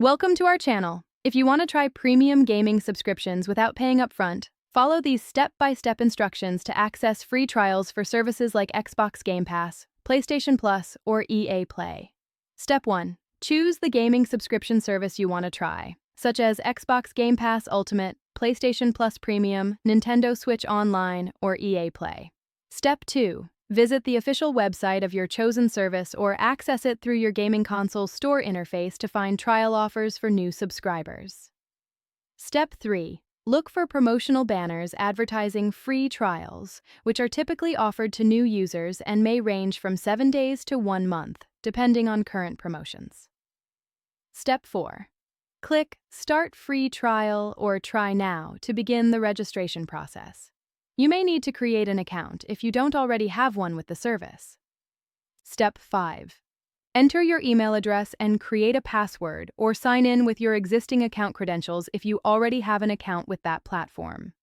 Welcome to our channel. If you want to try premium gaming subscriptions without paying upfront, follow these step-by-step instructions to access free trials for services like Xbox Game Pass, PlayStation Plus, or EA Play. Step 1. Choose the gaming subscription service you want to try, such as Xbox Game Pass Ultimate, PlayStation Plus Premium, Nintendo Switch Online, or EA Play. Step 2. Visit the official website of your chosen service or access it through your gaming console's store interface to find trial offers for new subscribers. Step 3. Look for promotional banners advertising free trials, which are typically offered to new users and may range from 7 days to 1 month, depending on current promotions. Step 4. Click Start Free Trial or Try Now to begin the registration process. You may need to create an account if you don't already have one with the service. Step 5. Enter your email address and create a password or sign in with your existing account credentials if you already have an account with that platform.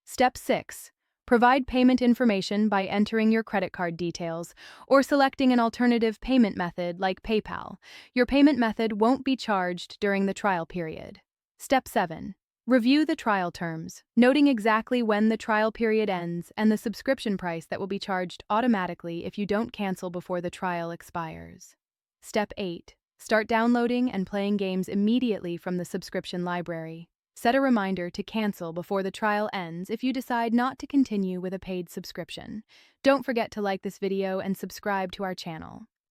Step 6. Provide payment information by entering your credit card details or selecting an alternative payment method like PayPal. Your payment method won't be charged during the trial period. Step 7. Review the trial terms, noting exactly when the trial period ends and the subscription price that will be charged automatically if you don't cancel before the trial expires. Step 8. Start downloading and playing games immediately from the subscription library. Set a reminder to cancel before the trial ends if you decide not to continue with a paid subscription. Don't forget to like this video and subscribe to our channel.